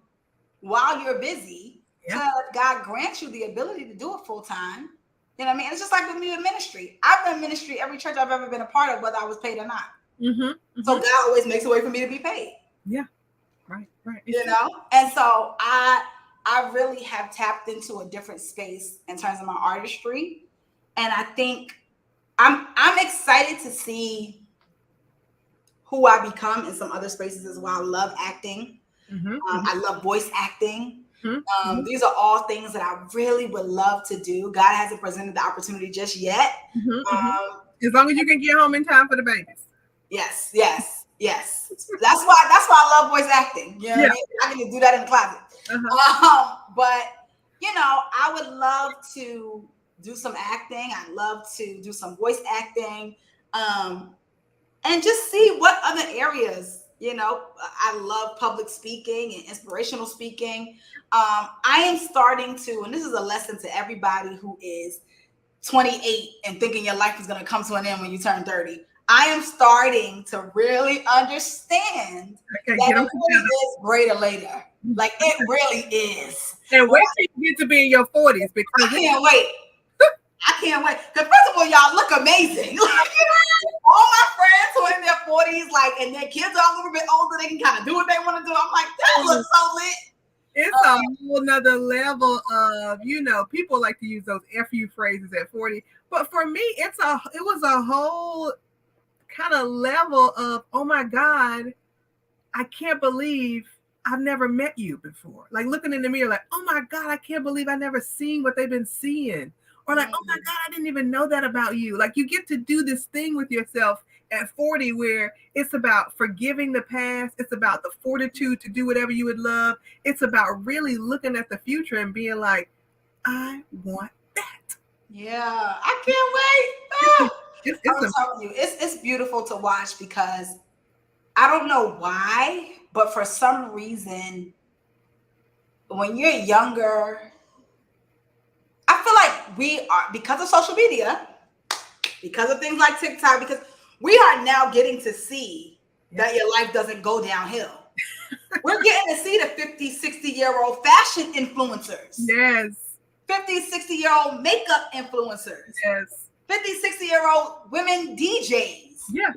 while you're busy. So God grants you the ability to do it full time. You know what I mean? It's just like with me in ministry. I've done ministry every church I've ever been a part of, whether I was paid or not. Mm-hmm, mm-hmm. So God always makes a way for me to be paid. Yeah. Right. You know? And so I really have tapped into a different space in terms of my artistry. And I think I'm excited to see who I become in some other spaces as well. I love acting. Mm-hmm. I love voice acting. Mm-hmm. These are all things that I really would love to do. God hasn't presented the opportunity just yet. Mm-hmm. As long as you can get home in time for the babies. Yes. That's why I love voice acting. You know what I mean? I can do that in the closet. But you know, I would love to do some acting. I'd love to do some voice acting, and just see what other areas, you know. I love public speaking and inspirational speaking. I am starting to, and this is a lesson to everybody who is 28 and thinking your life is going to come to an end when you turn 30. I am starting to really understand that it really is greater later. Like it really is. And wait till you get to be in your 40s because I can't wait. I can't wait. Because first of all, y'all look amazing. Like, you know, all my friends who are in their 40s, like, and their kids are a little bit older, they can kind of do what they want to do. I'm like, that looks so lit. It's a whole nother level of, you know, people like to use those FU phrases at 40. But for me, it was a whole kind of level of, oh my God, I can't believe I've never met you before. Like looking in the mirror, like, oh my God, I can't believe I never seen what they've been seeing. Or like, oh my God, I didn't even know that about you. Like you get to do this thing with yourself at 40 where it's about forgiving the past. It's about the fortitude to do whatever you would love. It's about really looking at the future and being like, I want that. Yeah, I can't wait. I'm telling you, it's beautiful to watch because I don't know why, but for some reason, when you're younger, I feel like we are, because of social media, because of things like TikTok, because we are now getting to see that your life doesn't go downhill. We're getting to see the 50, 60-year-old fashion influencers. Yes. 50, 60-year-old makeup influencers. Yes. 50, 60-year-old women DJs. Yeah.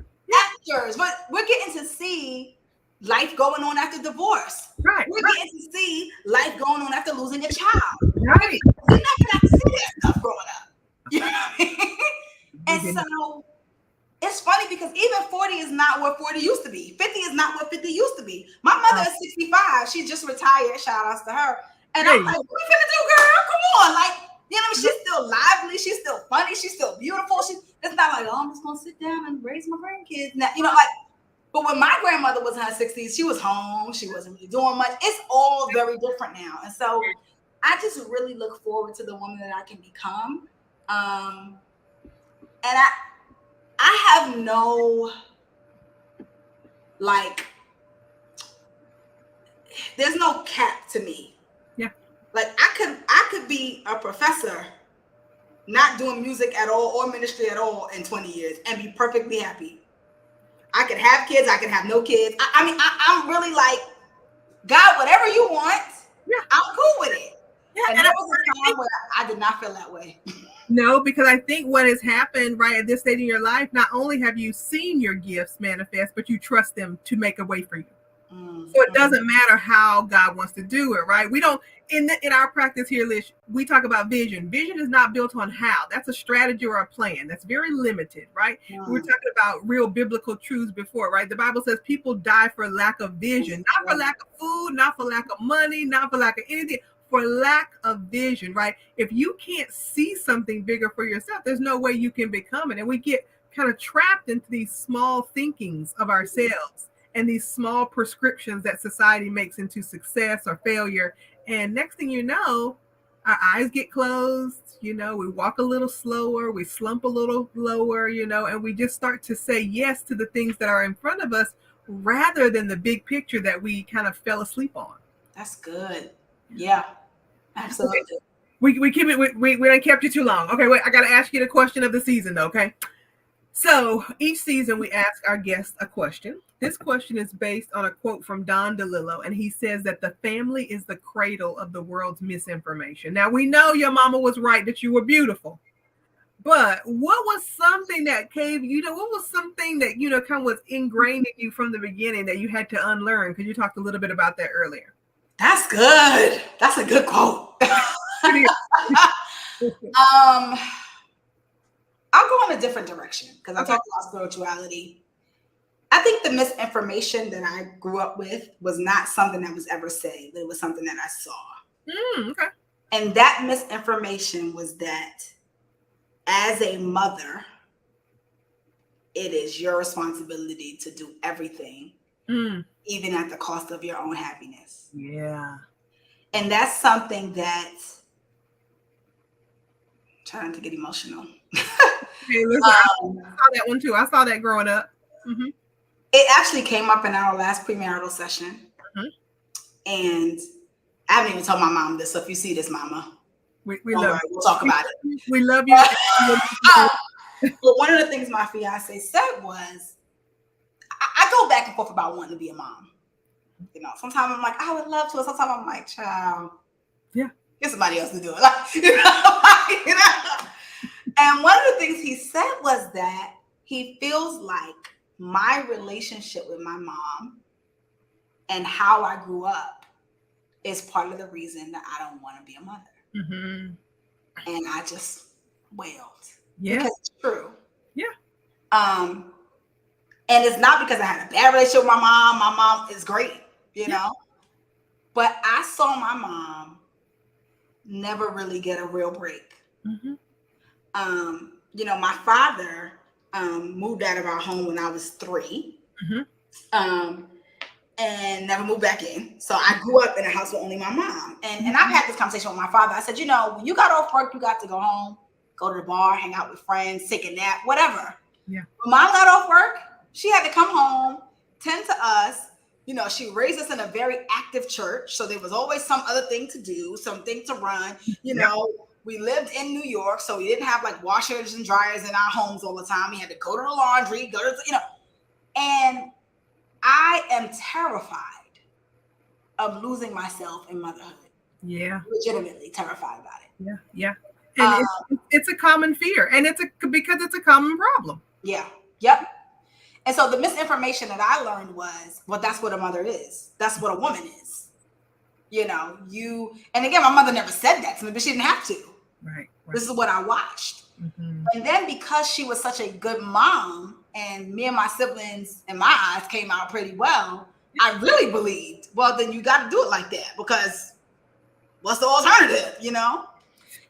Actors. But we're getting to see life going on after divorce. Right. We're getting to see life going on after losing a child. Right. We never got to see that stuff growing up. You know what I mean? And so it's funny funny because even 40 is not what 40 used to be. 50 is not what 50 used to be. My mother is 65. She just retired. Shout outs to her. And I'm like, what we finna do, girl? Come on. Like, you know, she's still lively. She's still funny. She's still beautiful. It's not like, oh, I'm just going to sit down and raise my grandkids. Now, you know, like, but when my grandmother was in her 60s, she was home. She wasn't really doing much. It's all very different now. And so I just really look forward to the woman that I can become. And I have no, like, there's no cap to me. Yeah. Like I could be a professor, not doing music at all or ministry at all in 20 years and be perfectly happy. I could have kids. I could have no kids. I mean, I'm really like, God, whatever you want, I'm cool with it. Yeah, and there was a time where I did not feel that way. No, because I think what has happened right at this stage in your life, not only have you seen your gifts manifest, but you trust them to make a way for you. Mm-hmm. So it doesn't matter how God wants to do it, right? We don't, in our practice here, Lish, we talk about vision. Vision is not built on how. That's a strategy or a plan. That's very limited, right? Mm-hmm. We were talking about real biblical truths before, right? The Bible says people die for lack of vision, not for lack of food, not for lack of money, not for lack of anything. For lack of vision, right? If you can't see something bigger for yourself, there's no way you can become it. And we get kind of trapped into these small thinkings of ourselves and these small prescriptions that society makes into success or failure. And next thing you know, our eyes get closed, you know, we walk a little slower, we slump a little lower, you know, and we just start to say yes to the things that are in front of us rather than the big picture that we kind of fell asleep on. That's good. Yeah. Absolutely. Okay. We keep it. We done kept you too long. Okay, wait. I gotta ask you the question of the season, though. Okay. So each season we ask our guests a question. This question is based on a quote from Don DeLillo, and he says that the family is the cradle of the world's misinformation. Now we know your mama was right that you were beautiful, but what was something that came? You know, what was something that kind of was ingrained in you from the beginning that you had to unlearn? Because you talked a little bit about that earlier. That's good. That's a good quote. I'll go in a different direction because I talk about spirituality. I think the misinformation that I grew up with was not something that was ever said, but it was something that I saw. Okay. And that misinformation was that as a mother, it is your responsibility to do everything. Even at the cost of your own happiness. Yeah. And that's something that, trying to get emotional. Hey, listen, I saw that one too. I saw that growing up. Mm-hmm. It actually came up in our last premarital session. Mm-hmm. And I haven't even told my mom this. So if you see this, mama, we love you. We'll talk about it. We love you. But one of the things my fiance said was, I go back and forth about wanting to be a mom. You know, sometimes I'm like, I would love to. And sometimes I'm like, child, get somebody else to do it. Like, you know? And one of the things he said was that he feels like my relationship with my mom and how I grew up is part of the reason that I don't want to be a mother. Mm-hmm. And I just wailed. Yeah. Because it's true. Yeah. And it's not because I had a bad relationship with my mom. My mom is great, you know. But I saw my mom never really get a real break. Mm-hmm. You know, my father moved out of our home when I was 3. Mm-hmm. And never moved back in. So I grew up in a house with only my mom. And I've had this conversation with my father. I said, you know, when you got off work, you got to go home, go to the bar, hang out with friends, take a nap, whatever. Yeah. When mom got off work, she had to come home, tend to us. You know, she raised us in a very active church. So there was always some other thing to do, something to run. You know, we lived in New York, so we didn't have like washers and dryers in our homes all the time. We had to go to the laundry, and I am terrified of losing myself in motherhood. Yeah. Legitimately terrified about it. Yeah. Yeah. And it's a common fear, and because it's a common problem. Yeah. Yep. And so the misinformation that I learned was, well, that's what a mother is. That's what a woman is. You know, and again, my mother never said that to me, but she didn't have to. Right. This is what I watched. Mm-hmm. And then because she was such a good mom, and me and my siblings, in my eyes, came out pretty well, I really believed, well, then you got to do it like that, because what's the alternative, you know?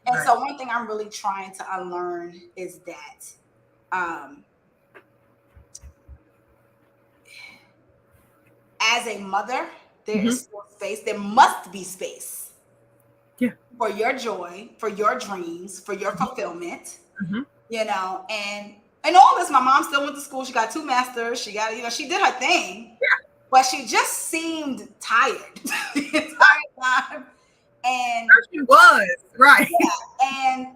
And Right. so one thing I'm really trying to unlearn is that as a mother, there Mm-hmm. is still space. There must be space Yeah. for your joy, for your dreams, for your fulfillment, Mm-hmm. you know. And all this, my mom still went to school. She got 2 masters. She got, she did her thing, but she just seemed tired the entire time. And She was right. yeah, and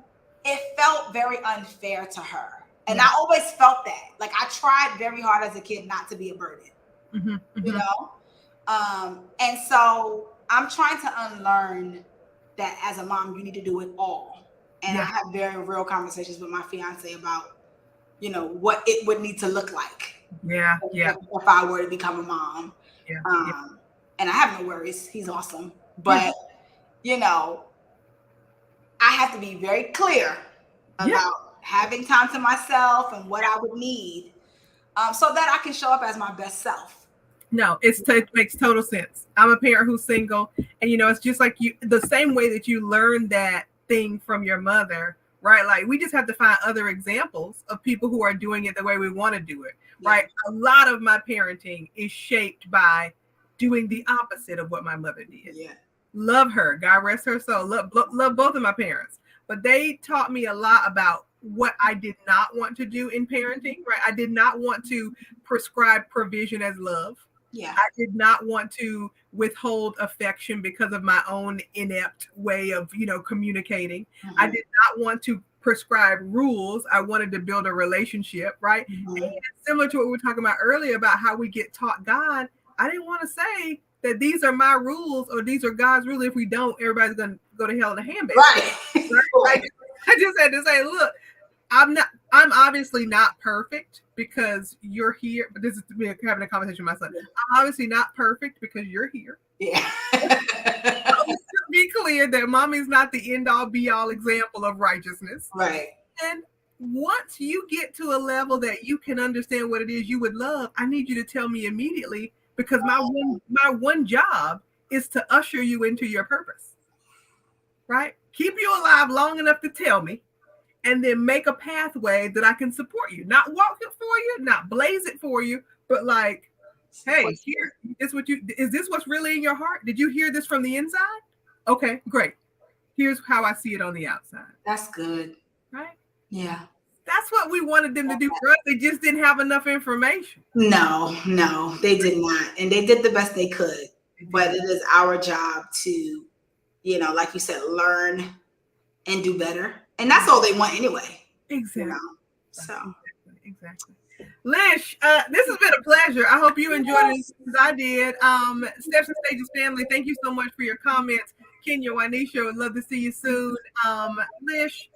it felt very unfair to her. And Yeah. I always felt that. Like, I tried very hard as a kid not to be a burden, Mm-hmm. you Mm-hmm. know? And so I'm trying to unlearn that as a mom, you need to do it all. And I Yeah. have very real conversations with my fiance about, what it would need to look like Yeah. Yeah. if I were to become a mom. Yeah. Yeah. And I have no worries. He's awesome. Yeah. But, I have to be very clear Yeah. about having time to myself and what I would need, so that I can show up as my best self. No, it makes total sense. I'm a parent who's single, and it's just like the same way that you learned that thing from your mother, right? Like, we just have to find other examples of people who are doing it the way we want to do it, right? A lot of my parenting is shaped by doing the opposite of what my mother did. Yeah. Love her, God rest her soul. Love both of my parents, but they taught me a lot about what I did not want to do in parenting, right? I did not want to prescribe provision as love. Yeah. I did not want to withhold affection because of my own inept way of, communicating. Mm-hmm. I did not want to prescribe rules. I wanted to build a relationship, right? Mm-hmm. And similar to what we were talking about earlier about how we get taught God, I didn't want to say that these are my rules or these are God's rules. If we don't, everybody's going to go to hell in a handbasket. Right? I just had to say, look, I'm obviously not perfect because you're here, but this is me having a conversation with my son. I'm obviously not perfect because you're here. Yeah. Let's be clear that mommy's not the end all be all example of righteousness. Right. And once you get to a level that you can understand what it is you would love, I need you to tell me immediately, because my one job is to usher you into your purpose. Right? Keep you alive long enough to tell me, and then make a pathway that I can support you. Not walk it for you, not blaze it for you, but like, hey, here is is this what's really in your heart? Did you hear this from the inside? Okay, great. Here's how I see it on the outside. That's good. Right? Yeah. That's what we wanted them to do for us. They just didn't have enough information. No, they did not. And they did the best they could. But it is our job to, like you said, learn and do better. And that's all they want anyway. Exactly. So. Exactly. Lish, this has been a pleasure. I hope you enjoyed it as I did. Steps and Stages family, thank you so much for your comments. Kenya, Wanisha, would love to see you soon. Lish,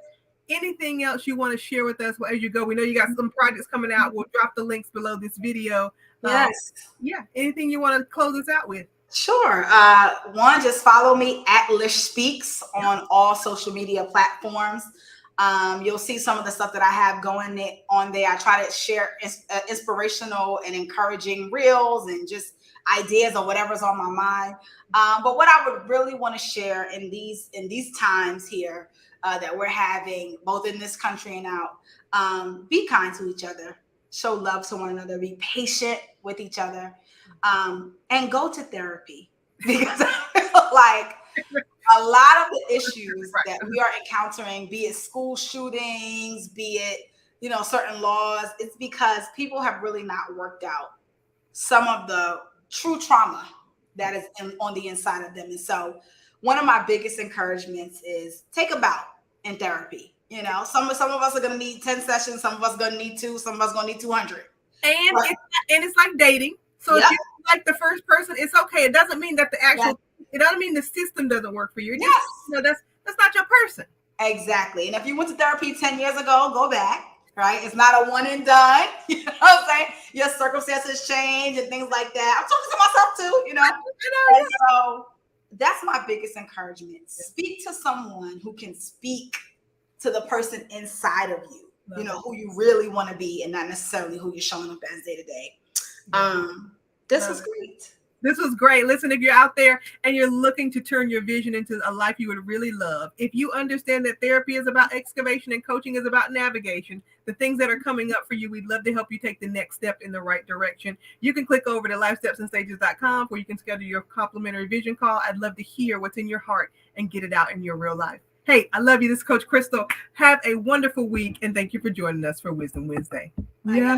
anything else you want to share with us as you go? We know you got some projects coming out. We'll drop the links below this video. Yes. Anything you want to close us out with? Sure. One, just follow me at Lish Speaks on all social media platforms. You'll see some of the stuff that I have going on there. I try to share inspirational and encouraging reels and just ideas or whatever's on my mind. But what I would really want to share in these times here that we're having, both in this country and out, be kind to each other, show love to one another, be patient with each other, and go to therapy, because I feel like a lot of the issues that we are encountering, be it school shootings, be it, certain laws, it's because people have really not worked out some of the true trauma that is on the inside of them. And so one of my biggest encouragements is take a bout in therapy. Some of us are going to need 10 sessions. Some of us are going to need 2. Some of us are going to need 200. And it's like dating. So if you like the first person, it's okay. It doesn't mean that it doesn't mean the system doesn't work for you. That's not your person. Exactly. And if you went to therapy 10 years ago, go back. Right? It's not a one and done. You know what I'm saying? Your circumstances change and things like that. I'm talking to myself too, And so that's my biggest encouragement. Speak to someone who can speak to the person inside of you, you know, who you really want to be, and not necessarily who you're showing up as day to day. This was great. This was great. Listen, if you're out there and you're looking to turn your vision into a life you would really love, if you understand that therapy is about excavation and coaching is about navigation, the things that are coming up for you, we'd love to help you take the next step in the right direction. You can click over to lifestepsandstages.com where you can schedule your complimentary vision call. I'd love to hear what's in your heart and get it out in your real life. Hey, I love you. This is Coach Christal. Have a wonderful week, and thank you for joining us for Wisdom Wednesday. Yeah.